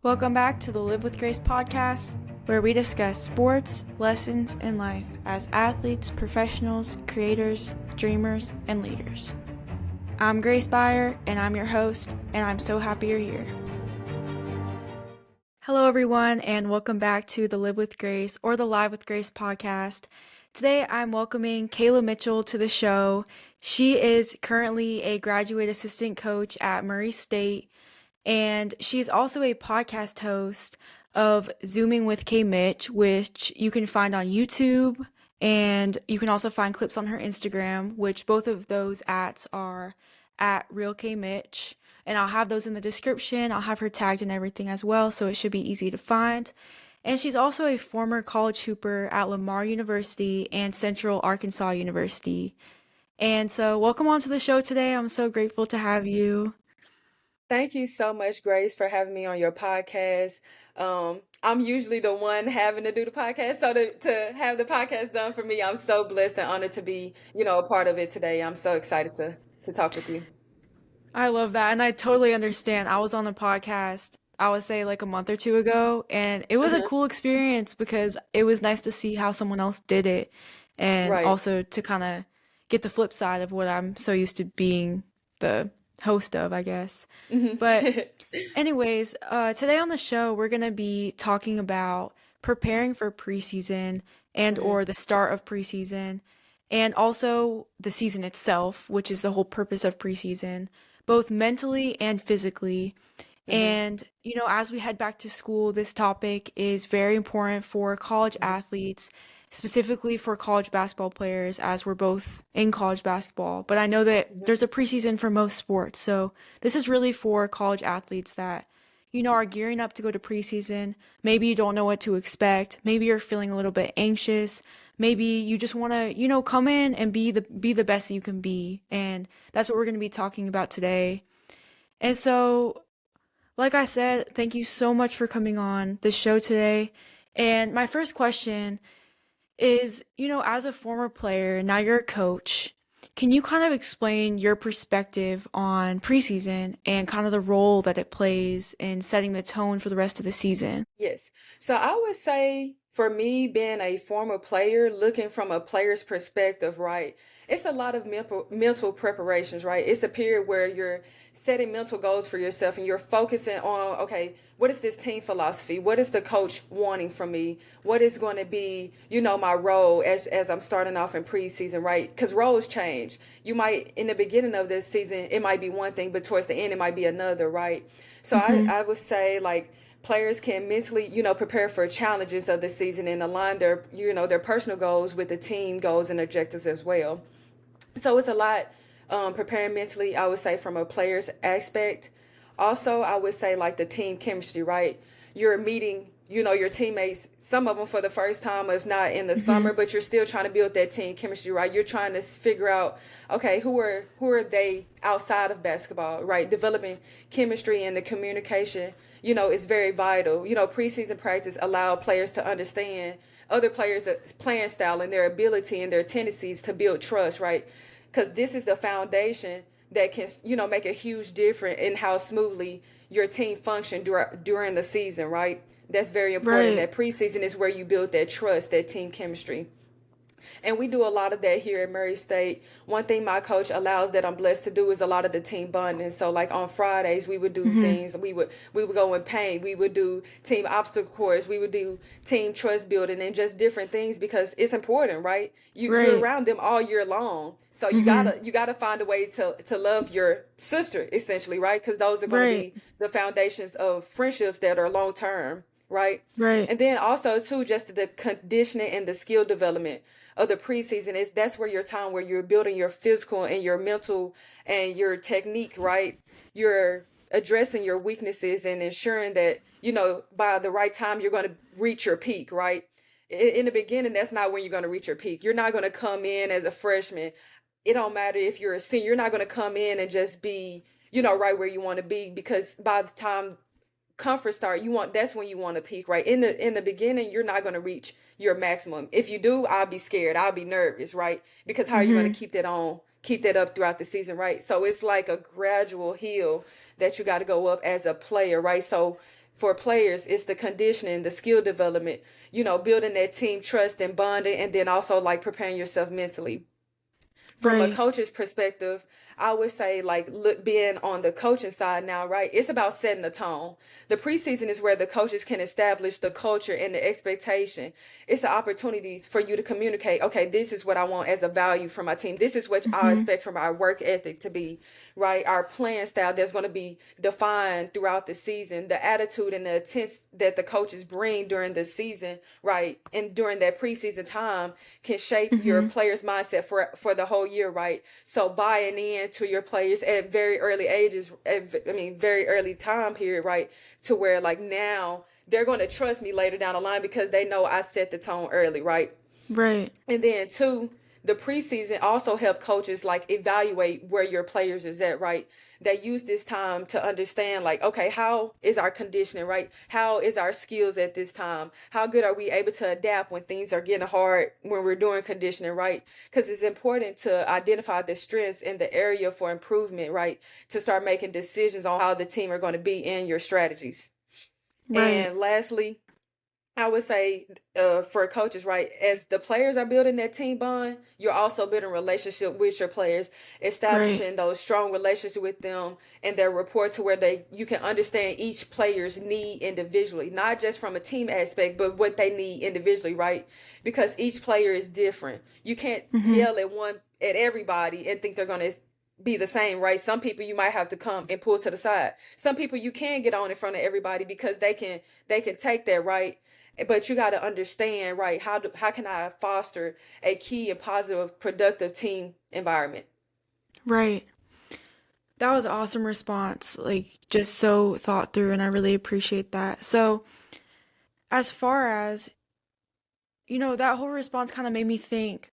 Welcome back to the Live with Grace podcast, where we discuss sports, lessons, and life as athletes, professionals, creators, dreamers, and leaders. I'm Grace Byer, and I'm your host, and I'm so happy you're here. Hello, everyone, and welcome back to the Live with Grace or the Live with Grace podcast. Today, I'm welcoming Kayla Mitchell to the show. She is currently a graduate assistant coach at Murray State, and she's also a podcast host of Zooming with K Mitch, which you can find on YouTube. And you can also find clips on her Instagram, which both of those ats are at Real K Mitch. And I'll have those in the description. I'll have her tagged and everything as well, so it should be easy to find. And she's also a former college hooper at Lamar University and Central Arkansas University. And so welcome on to the show today. I'm so grateful to have you. Thank you so much, Grace, for having me on your podcast. I'm usually the one having to do the podcast, so to have the podcast done for me, I'm so blessed and honored to be, a part of it today. I'm so excited to talk with you. I love that. And I totally understand. I was on the podcast, I would say like a month or two ago, and it was a Hmm. cool experience because it was nice to see how someone else did it and Right. also to kind of get the flip side of what I'm so used to being the host of, I guess. Hmm. But anyways, today on the show, we're going to be talking about preparing for preseason and Hmm. or the start of preseason and also the season itself, which is the whole purpose of preseason, both mentally and physically. Hmm. And, as we head back to school, this topic is very important for college athletes, specifically for college basketball players, as we're both in college basketball. But I know that Hmm. there's a preseason for most sports. So this is really for college athletes that, are gearing up to go to preseason. Maybe you don't know what to expect. Maybe you're feeling a little bit anxious. Maybe you just want to, come in and be the best that you can be. And that's what we're going to be talking about today. And so like I said, thank you so much for coming on the show today. And my first question is, as a former player, now you're a coach, can you kind of explain your perspective on preseason and kind of the role that it plays in setting the tone for the rest of the season? Yes. So I would say for me, being a former player, looking from a player's perspective, right? It's a lot of mental preparations, right? It's a period where you're setting mental goals for yourself and you're focusing on, okay, what is this team philosophy? What is the coach wanting from me? What is going to be, my role as I'm starting off in preseason, right? Because roles change. You might, in the beginning of this season, it might be one thing, but towards the end, it might be another, right? So Mm-hmm. I would say like players can mentally, prepare for challenges of the season and align their personal goals with the team goals and objectives as well. So it's a lot preparing mentally, I would say, from a player's aspect. Also, I would say like the team chemistry, right? You're meeting, your teammates, some of them for the first time, if not in the Mm-hmm. summer, but you're still trying to build that team chemistry, right? You're trying to figure out, okay, who are they outside of basketball, right? Developing chemistry and the communication, is very vital. Preseason practice allow players to understand other players' playing style and their ability and their tendencies to build trust, right? Because this is the foundation that can make a huge difference in how smoothly your team function during the season, right? That's very important. Right. That preseason is where you build that trust, that team chemistry. And we do a lot of that here at Murray State. One thing my coach allows that I'm blessed to do is a lot of the team bonding. So like on Fridays we would do Mm-hmm. things. We would go in paint. We would do team obstacle course. We would do team trust building and just different things because it's important, right? You're Right. around them all year long. So you Mm-hmm. gotta you gotta find a way to love your sister essentially, right? Because those are going to Right. be the foundations of friendships that are long term, right? Right. And then also too, just the conditioning and the skill development of the preseason is that's where your time where you're building your physical and your mental and your technique, right? You're addressing your weaknesses and ensuring that, by the right time you're going to reach your peak, right? In the beginning, that's not when you're going to reach your peak. You're not going to come in as a freshman. It don't matter if you're a senior. You're not going to come in and just be, right where you want to be because by the time comfort start, that's when you want to peak, right? In the beginning, you're not going to reach your maximum. If you do, I'll be scared, I'll be nervous, right? Because how are you going to Mm-hmm. keep that up throughout the season, right? So it's like a gradual hill that you got to go up as a player, right? So for players, it's the conditioning, the skill development, building that team trust and bonding, and then also like preparing yourself mentally. From a Right. coach's perspective, I would say like look being on the coaching side now, right? It's about setting the tone. The preseason is where the coaches can establish the culture and the expectation. It's an opportunity for you to communicate, okay, this is what I want as a value for my team. This is what I Mm-hmm. expect from our work ethic to be, right? Our playing style that's going to be defined throughout the season, the attitude and the intent that the coaches bring during the season, right? And during that preseason time can shape your Mm-hmm. players' mindset for the whole year, right? So buying in to your players at very early ages, very early time period, right? To where like now they're going to trust me later down the line because they know I set the tone early, right? Right. And then two, the preseason also help coaches like evaluate where your players is at, right? They use this time to understand like, okay, how is our conditioning, right? How is our skills at this time? How good are we able to adapt when things are getting hard when we're doing conditioning, right? Because it's important to identify the strengths in the area for improvement, right? To start making decisions on how the team are going to be in your strategies. Right. And lastly, I would say for coaches, right, as the players are building that team bond, you're also building a relationship with your players, Right. establishing those strong relationships with them and their rapport to where you can understand each player's need individually, not just from a team aspect, but what they need individually, right? Because each player is different. You can't Mm-hmm. yell at everybody and think they're gonna be the same, right? Some people you might have to come and pull to the side. Some people you can get on in front of everybody because they can take that, right? But you got to understand, right? How can I foster a key and positive, productive team environment? Right. That was an awesome response. Like, just so thought through, and I really appreciate that. So, as far as, that whole response kind of made me think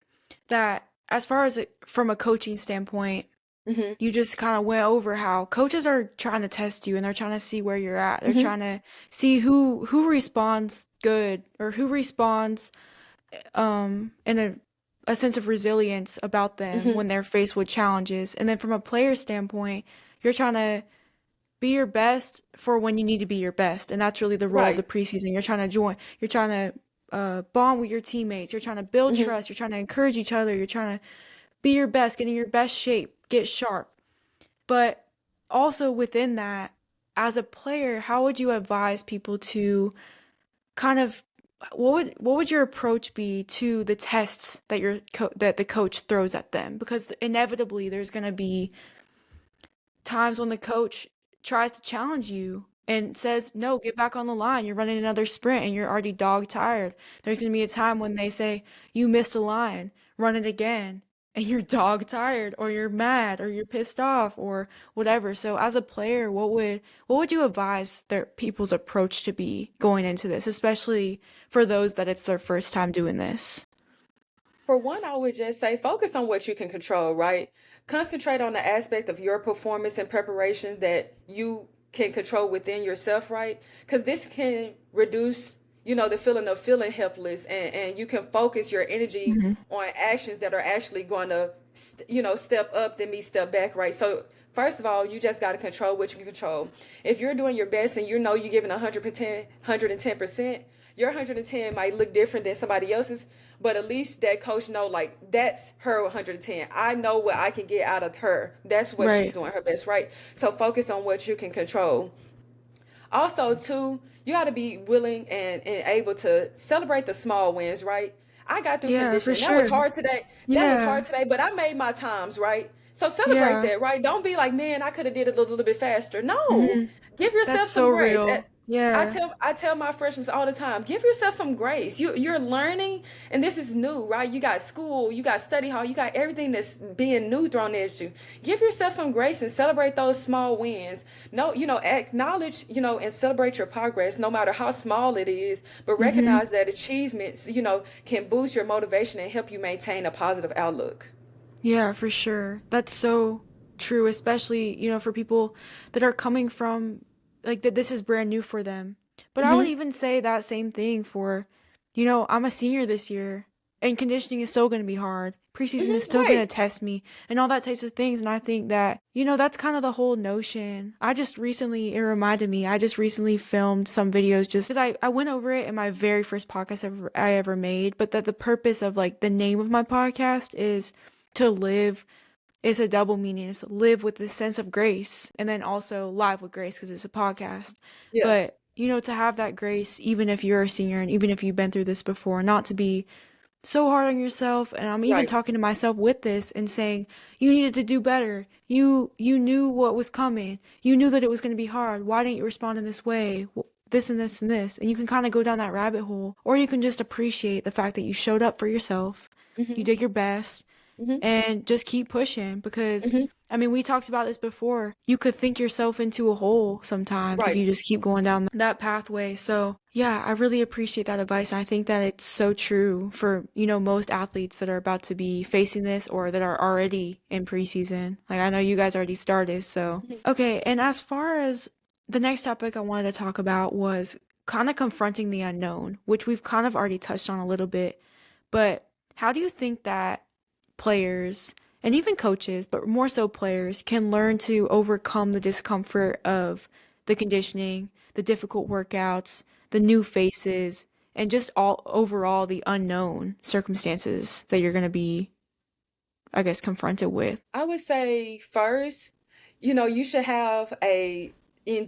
that as far as from a coaching standpoint, Mm-hmm. you just kind of went over how coaches are trying to test you and they're trying to see where you're at. They're Mm-hmm. trying to see who responds good or who responds in a sense of resilience about them Mm-hmm. when they're faced with challenges. And then from a player standpoint, you're trying to be your best for when you need to be your best. And that's really the role of the Right. preseason. You're trying to bond with your teammates. You're trying to build Mm-hmm. trust. You're trying to encourage each other. You're trying to be your best, get in your best shape, get sharp. But also within that, as a player, how would you advise people to kind of what would your approach be to the tests that that the coach throws at them? Because inevitably there's going to be times when the coach tries to challenge you and says, "No, get back on the line. You're running another sprint and you're already dog tired." There's going to be a time when they say, "You missed a line. Run it again." And you're dog tired or you're mad or you're pissed off or whatever. So as a player, what would you advise their people's approach to be going into this, especially for those that it's their first time doing this? For one, I would just say focus on what you can control, right? Concentrate on the aspect of your performance and preparation that you can control within yourself, right? Because this can reduce, the feeling of feeling helpless, and you can focus your energy Hmm. on actions that are actually going to, step up than me step back, right? So, first of all, you just got to control what you can control. If you're doing your best and you're giving 100%, 110%, your 110 might look different than somebody else's, but at least that coach know like that's her 110. I know what I can get out of her. That's what she's Right. doing her best, right? So focus on what you can control. Also, too, you got to be willing and able to celebrate the small wins, right? I got through Yeah, for conditioning. That was sure. hard today. That was Yeah. hard today, but I made my times, right? So celebrate Yeah. that, right? Don't be like, man, I could have did it a little bit faster. No, Hmm. give That's yourself some so grace. real. Yeah. I tell my freshmen all the time, give yourself some grace. You're learning, and this is new, right? You got school, you got study hall, you got everything that's being new thrown at you. Give yourself some grace and celebrate those small wins. No, acknowledge, and celebrate your progress, no matter how small it is. But Hmm. recognize that achievements, can boost your motivation and help you maintain a positive outlook. Yeah, for sure. That's so true, especially, for people that are coming from like that this is brand new for them. But I would Hmm. even say that same thing for, I'm a senior this year. and conditioning is still going to be hard. Preseason is still going to Right. test me and all that types of things. And I think that, that's kind of the whole notion. It reminded me, I just recently filmed some videos just because I went over it in my very first podcast I ever made, but that the purpose of like the name of my podcast is to live. It's a double meaning. It's live with this sense of grace and then also live with grace because it's a podcast. Yeah. But, to have that grace, even if you're a senior and even if you've been through this before, not to be so hard on yourself. And I'm even Right. talking to myself with this and saying you needed to do better. You knew what was coming. You knew that it was going to be hard. Why didn't you respond in this way? This and this and this. And you can kind of go down that rabbit hole, or you can just appreciate the fact that you showed up for yourself. You Hmm. did your best Hmm. and just keep pushing because Hmm. I mean, we talked about this before. You could think yourself into a hole sometimes if Right. you just keep going down that pathway. So, yeah, I really appreciate that advice. And I think that it's so true for, most athletes that are about to be facing this or that are already in preseason. Like, I know you guys already started. So, Mhm. okay. And as far as the next topic I wanted to talk about was kind of confronting the unknown, which we've kind of already touched on a little bit. But how do you think that players and even coaches, but more so players, can learn to overcome the discomfort of the conditioning, the difficult workouts, the new faces, and just all overall the unknown circumstances that you're going to be, I guess, confronted with? I would say first, you should have and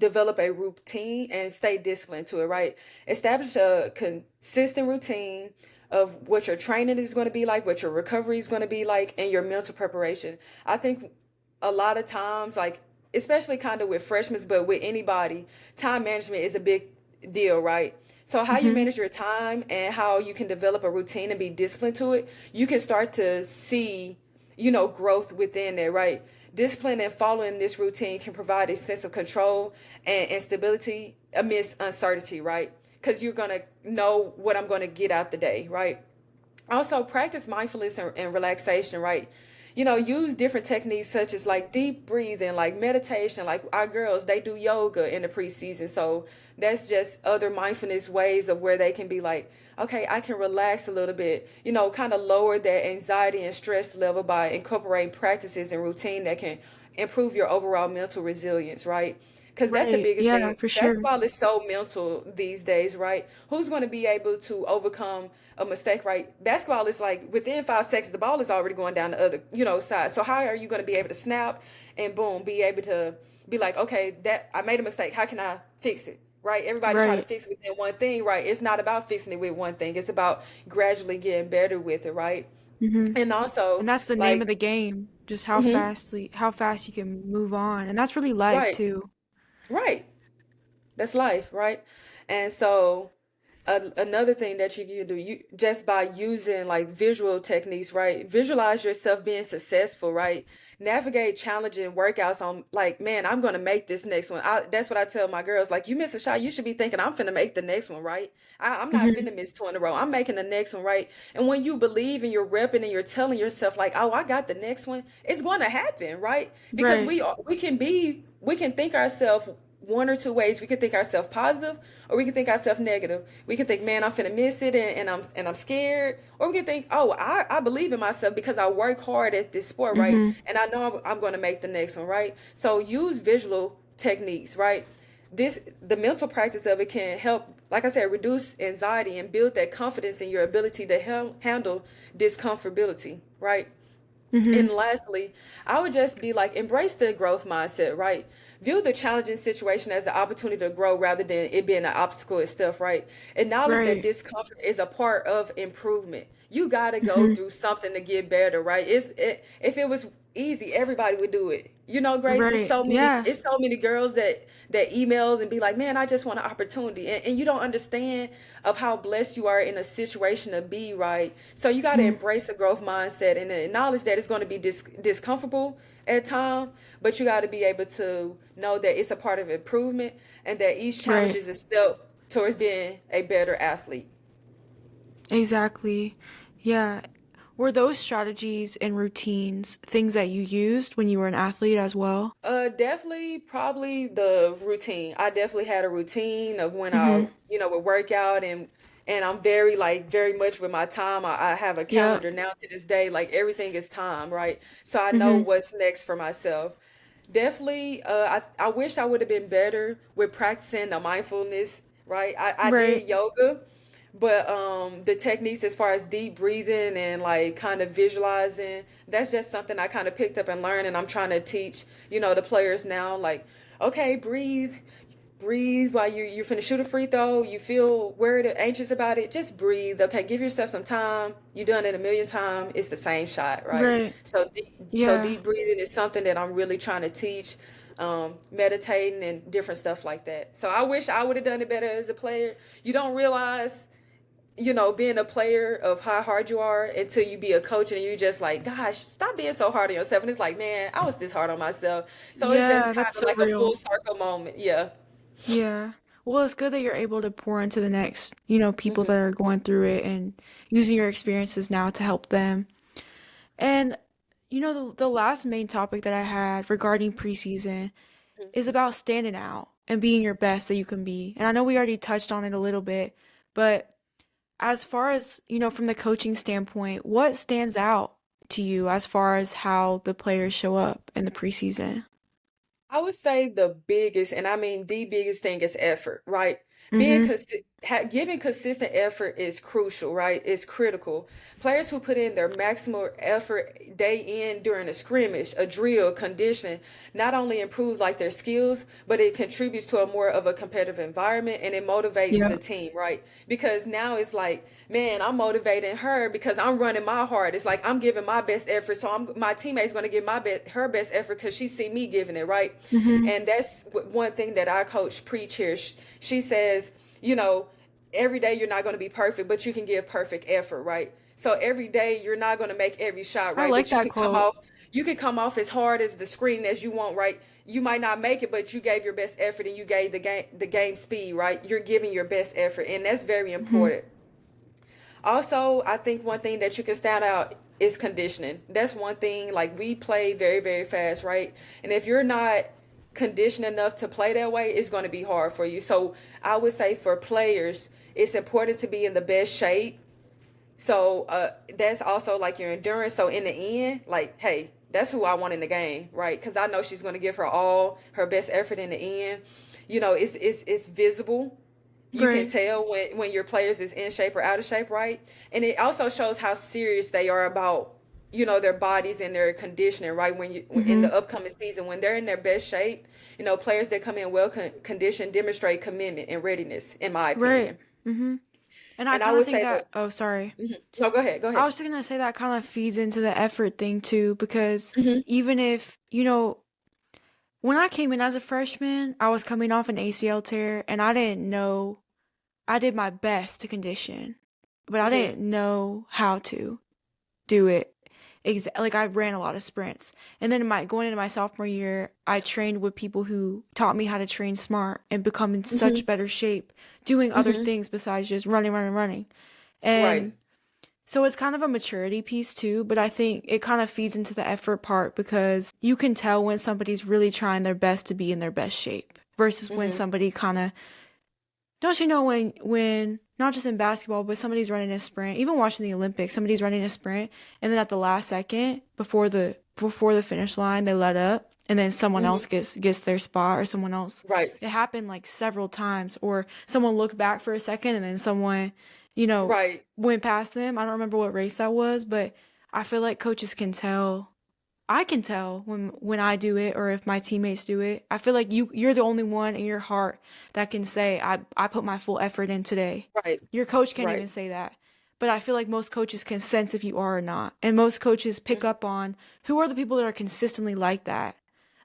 develop a routine and stay disciplined to it, right? Establish a consistent routine of what your training is going to be like, what your recovery is going to be like, and your mental preparation. I think a lot of times, like, especially kind of with freshmen, but with anybody, time management is a big deal, right? So how you Mm-hmm. manage your time and how you can develop a routine and be disciplined to it, you can start to see, growth within it, right? Discipline and following this routine can provide a sense of control and stability amidst uncertainty, right? Because you're going to know what I'm going to get out the day, right? Also, practice mindfulness and relaxation, right? Use different techniques such as like deep breathing, like meditation. Like our girls, they do yoga in the preseason. So that's just other mindfulness ways of where they can be like, okay, I can relax a little bit, kind of lower their anxiety and stress level by incorporating practices and routine that can improve your overall mental resilience, right? Because that's the Right. biggest Yeah, thing. for sure. Basketball is so mental these days, right? Who's going to be able to overcome a mistake, right? Basketball is like within 5 seconds, the ball is already going down the other, side. So how are you going to be able to snap and boom, be able to be like, okay, that I made a mistake. How can I fix it? Right? Everybody try to Right. fix it within one thing, right? It's not about fixing it with one thing. It's about gradually getting better with it, right? Mm-hmm. And also, And that's the name of like, the game, just hmm how fast you can move on. And that's really life right, too. right. That's life, right? And so another thing that you can do, you just by using like visual techniques, right? Visualize yourself being successful, right? Navigate challenging workouts on like, man, I'm gonna make this next one. That's what I tell my girls. Like, you miss a shot, you should be thinking, I'm finna make the next one, right? I'm not Mm-hmm. finna miss two in a row. I'm making the next one, right? And when you believe and you're repping and you're telling yourself like, oh, I got the next one, it's going to happen, right? Because Right. we can think ourselves one or two ways. We can think ourselves positive, or we can think ourselves negative. We can think, man, I'm finna miss it, and I'm scared. Or we can think, oh, I believe in myself because I work hard at this sport, right? Mm-hmm. And I know I'm going to make the next one, right? So use visual techniques, right? The mental practice of it can help, like I said, reduce anxiety and build that confidence in your ability to handle discomfortability, right? Mm-hmm. And lastly, I would just be like, embrace the growth mindset, right? View the challenging situation as an opportunity to grow rather than it being an obstacle itself, right? Acknowledge that Right. discomfort is a part of improvement. You got to go Mm-hmm. through something to get better, right? If it was easy, everybody would do it. Grace, Right. Yeah. it's so many girls that emails and be like, man, I just want an opportunity. And you don't understand of how blessed you are in a situation to be, right? So you got to Mhm. embrace a growth mindset and acknowledge that it's going to be discomfortable at times, but you got to be able to know that it's a part of improvement and that each challenge Right. is a step towards being a better athlete. Exactly. Yeah. Were those strategies and routines things that you used when you were an athlete as well? Definitely, probably the routine. I definitely had a routine of when I, Mm-hmm. would work out And I'm very like very much with my time. I have a Yep. calendar now to this day. Like everything is time, right? So I know Mm-hmm. what's next for myself. Definitely, I wish I would have been better with practicing the mindfulness, right? I Right. did yoga, but the techniques as far as deep breathing and like kind of visualizing, that's just something I kind of picked up and learned, and I'm trying to teach, the players now, like, okay, breathe while you're finna shoot a free throw. You feel worried or anxious about it, just breathe. Okay, give yourself some time. You done it a million times. It's the same shot, right? Right. So Yeah. deep breathing is something that I'm really trying to teach. Meditating and different stuff like that. So I wish I would have done it better as a player. You don't realize, being a player of how hard you are until you be a coach and you just like, gosh, stop being so hard on yourself. And it's like, man, I was this hard on myself. So it's just Yeah, kind that's of so like a full real. circle moment. Yeah. Yeah. Well, it's good that you're able to pour into the next, people hmm that are going through it and using your experiences now to help them. And, the last main topic that I had regarding preseason is about standing out and being your best that you can be. And I know we already touched on it a little bit, but as far as, from the coaching standpoint, what stands out to you as far as how the players show up in the preseason? I would say the biggest, and I mean the biggest thing is effort, right? Mm-hmm. Giving consistent effort is crucial, right? It's critical. Players who put in their maximum effort day in during a scrimmage, a drill, conditioning, not only improves like their skills, but it contributes to a more of a competitive environment and it motivates the Yep. team, right? Because now it's like, man, I'm motivating her because I'm running my hard. It's like I'm giving my best effort, so my teammate's going to give her best effort because she see me giving it, right? Mm-hmm. And that's one thing that our coach preach here. She says, you know, every day you're not going to be perfect, but you can give perfect effort, right? So every day you're not going to make every shot, I right? like But you that can come quote. off you can come off as hard as the screen as you want, right? You might not make it, but you gave your best effort and you gave the game speed, right? You're giving your best effort, and that's very Mm-hmm. important. Also, I think one thing that you can stand out is conditioning. That's one thing. Like we play very, very fast, right? And if you're not conditioned enough to play that way, it's going to be hard for you. So I would say for players, it's important to be in the best shape. So that's also like your endurance. So in the end, like, hey, that's who I want in the game, right? Because I know she's going to give her all her best effort in the end. It's visible. You can Right. tell when your players is in shape or out of shape, right? And it also shows how serious they are about their bodies and their conditioning, right? When you in Mm-hmm. the upcoming season, when they're in their best shape, players that come in well conditioned demonstrate commitment and readiness, in my Right. opinion. Mm-hmm. And I And I kind of would think say that. that, oh, sorry. No, go ahead, go I ahead. was just gonna say that kind of feeds into the effort thing too, because hmm even if, when I came in as a freshman, I was coming off an ACL tear and I didn't know, I did my best to condition, but I hmm didn't know how to do it. Like I ran a lot of sprints. And then going into my sophomore year, I trained with people who taught me how to train smart and become in hmm such better shape doing other hmm things besides just running, running, running. Right. And so it's kind of a maturity piece too, but I think it kind of feeds into the effort part because you can tell when somebody's really trying their best to be in their best shape versus when hmm somebody kind of, don't you know, when not just in basketball, but somebody's running a sprint, even watching the Olympics, somebody's running a sprint and then at the last second before the finish line they let up and then someone else hmm gets their spot or someone else. Right. It happened like several times or someone looked back for a second and then someone, you know, Right. went past them. I don't remember what race that was, but I feel like coaches can tell. I can tell when I do it or if my teammates do it. I feel like you're the only one in your heart that can say I put my full effort in today. Right. Your coach can't Right. even say that. But I feel like most coaches can sense if you are or not. And most coaches pick Mhm. up on who are the people that are consistently like that.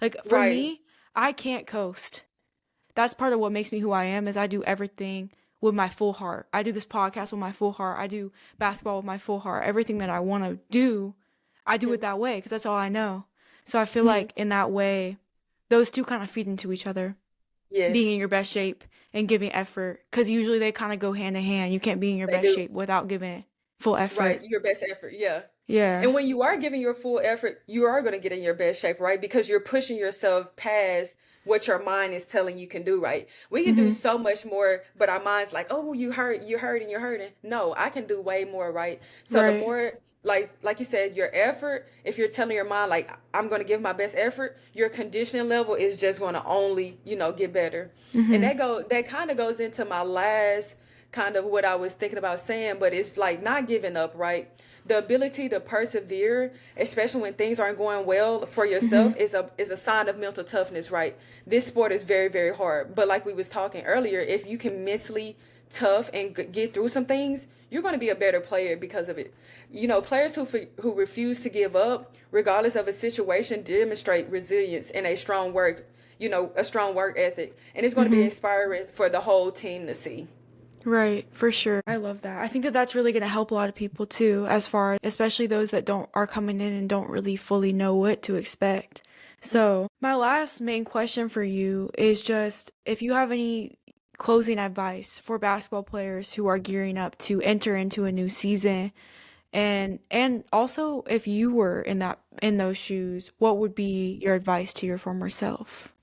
Like for Right. me, I can't coast. That's part of what makes me who I am is I do everything with my full heart. I do this podcast with my full heart. I do basketball with my full heart. Everything that I want to do, I do hmm it that way because that's all I know. So I feel hmm like in that way, those two kind of feed into each other. Being Yes, in your best shape and giving effort because usually they kind of go hand in hand. You can't be in your they best do. shape without giving full Right. effort. Your best effort. Yeah. Yeah. And when you are giving your full effort, you are going to get in your best shape, right? Because you're pushing yourself past what your mind is telling you can do, right? We can do Mm-hmm. so much more, but our mind's like, oh, you're hurting, you're hurting. No, I can do way more, right? So the Right. more, like you said, your effort, if you're telling your mind like I'm going to give my best effort, your conditioning level is just going to only, get better. And Mm-hmm. that kind of goes into my last kind of what I was thinking about saying, but it's like not giving up, right? The ability to persevere, especially when things aren't going well for Mm-hmm. yourself, is a sign of mental toughness, right? This sport is very, very hard. But like we was talking earlier, if you can mentally tough and get through some things, you're going to be a better player because of it. Players who refuse to give up, regardless of a situation, demonstrate resilience and a strong work ethic, and it's going to be Mm-hmm. inspiring for the whole team to see. Right, for sure. I love that. I think that that's really going to help a lot of people too, as far, especially those that don't are coming in and don't really fully know what to expect. So, my last main question for you is just if you have any closing advice for basketball players who are gearing up to enter into a new season, and also if you were in those shoes, what would be your advice to your former self?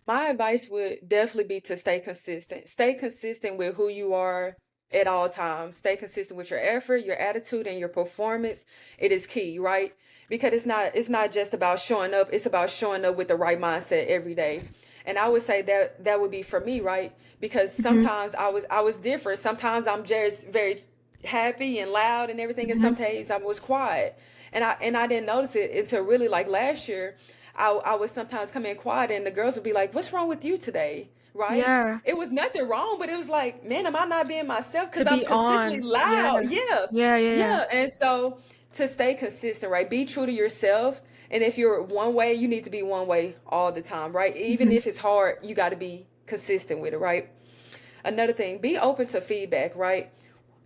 My advice would definitely be to stay consistent. Stay consistent with who you are at all times. Stay consistent with your effort, your attitude, and your performance. It is key, right? Because it's not just about showing up, it's about showing up with the right mindset every day. And I would say that would be for me, right? Because Mm-hmm. sometimes I was different. Sometimes I'm just very happy and loud and everything, and some Mm-hmm. days I was quiet. And I didn't notice it until really like last year. I would sometimes come in quiet and the girls would be like, "What's wrong with you today?" Right? Yeah, It was nothing wrong, but it was like, man, am I not being myself? to Because I'm be consistently on. Yeah. loud. Yeah. Yeah, yeah, yeah. Yeah. And so to stay consistent, right? Be true to yourself. And if you're one way, you need to be one way all the time, right? Even Mhm. if it's hard, you got to be consistent with it, right? Another thing, be open to feedback, right?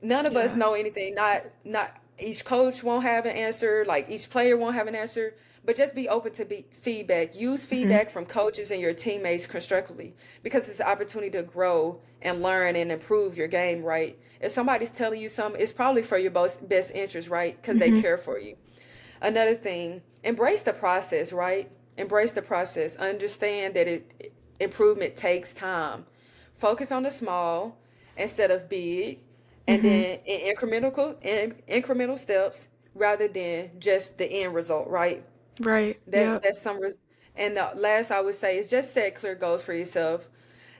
None of us Yeah. know anything. Not each coach won't have an answer, like each player won't have an answer, but just be open to feedback. Use Mhm. feedback from coaches and your teammates constructively because it's an opportunity to grow and learn and improve your game, right? If somebody's telling you something, it's probably for your best interest, right? Because they Mhm. care for you. Another thing, embrace the process, right? Embrace the process. Understand that improvement takes time. Focus on the small instead of big, and Mhm. then in incremental steps rather than just the end result, right? Right. That Yep. that's some and the last I would say is just set clear goals for yourself.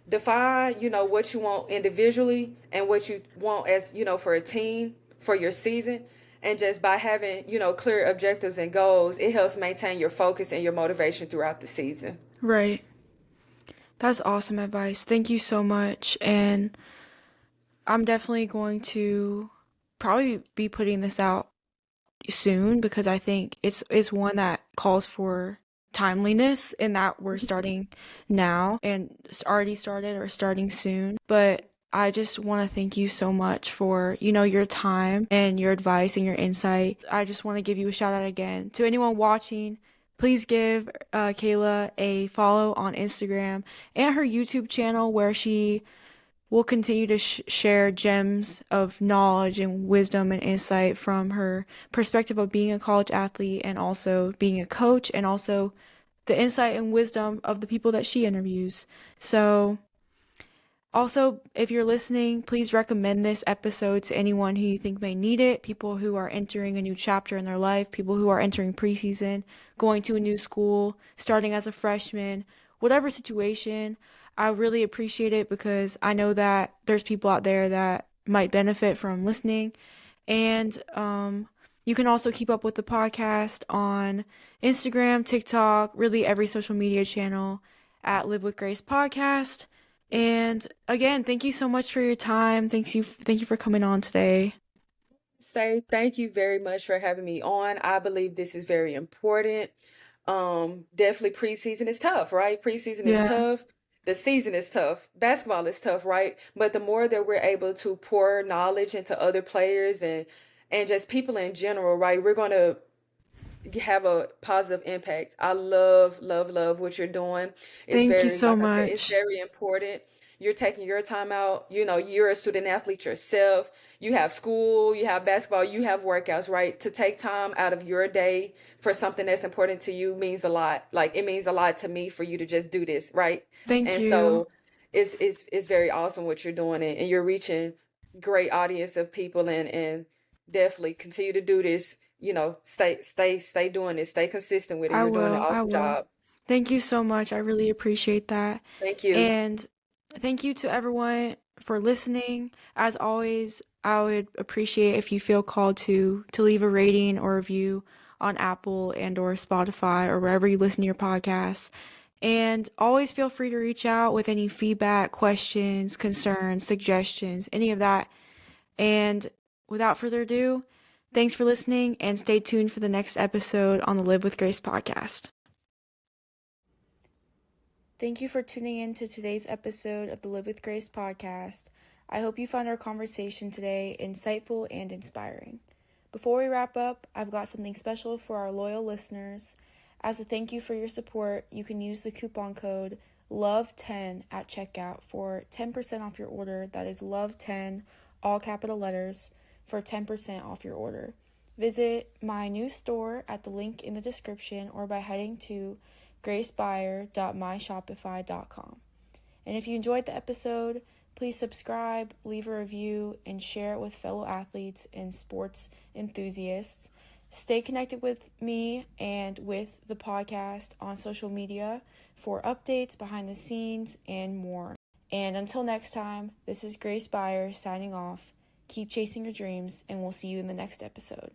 Define, what you want individually and what you want as, for a team for your season. And just by having, clear objectives and goals, it helps maintain your focus and your motivation throughout the season. Right. That's awesome advice. Thank you so much. And I'm definitely going to probably be putting this out soon because I think it's one that calls for timeliness in that we're starting now and it's already started or starting soon. But I just want to thank you so much for, your time and your advice and your insight. I just want to give you a shout out again. To anyone watching, please give Kayla a follow on Instagram and her YouTube channel where she will continue to share gems of knowledge and wisdom and insight from her perspective of being a college athlete and also being a coach and also the insight and wisdom of the people that she interviews. So, also, if you're listening, please recommend this episode to anyone who you think may need it. People who are entering a new chapter in their life, people who are entering preseason, going to a new school, starting as a freshman, whatever situation. I really appreciate it because I know that there's people out there that might benefit from listening. And you can also keep up with the podcast on Instagram, TikTok, really every social media channel at Live with Grace Podcast. And again, thank you so much for your time. Thank you for coming on today. Say thank you very much for having me on. I believe this is very important. Definitely preseason is tough, right? Preseason is Yeah. tough. The season is tough. Basketball is tough, right? But the more that we're able to pour knowledge into other players and just people in general, right? We're going to have a positive impact. I love, love, love what you're doing. It's Thank you very, so like I said, it's much. very important. You're taking your time out. You know, you're a student athlete yourself. You have school, you have basketball, you have workouts, right? To take time out of your day for something that's important to you means a lot. Like it means a lot to me for you to just do this, right? Thank And you. so it's very awesome what you're doing, and you're reaching great audience of people, and definitely continue to do this. You know, stay doing this. Stay consistent with it. I You're doing an will. I awesome will. job. Thank you so much. I really appreciate that. Thank you. And thank you to everyone for listening. As always, I would appreciate if you feel called to leave a rating or review on Apple and or Spotify or wherever you listen to your podcasts. And always feel free to reach out with any feedback, questions, concerns, suggestions, any of that. And without further ado, thanks for listening and stay tuned for the next episode on the Live with Grace podcast. Thank you for tuning in to today's episode of the Live with Grace podcast. I hope you found our conversation today insightful and inspiring. Before we wrap up, I've got something special for our loyal listeners. As a thank you for your support, you can use the coupon code LOVE10 at checkout for 10% off your order. That is LOVE10, all capital letters, for 10% off your order. Visit my new store at the link in the description or by heading to gracebuyer.myshopify.com. And if you enjoyed the episode, please subscribe, leave a review, and share it with fellow athletes and sports enthusiasts. Stay connected with me and with the podcast on social media for updates, behind the scenes, and more. And until next time, this is Grace Buyer signing off. Keep chasing your dreams, and we'll see you in the next episode.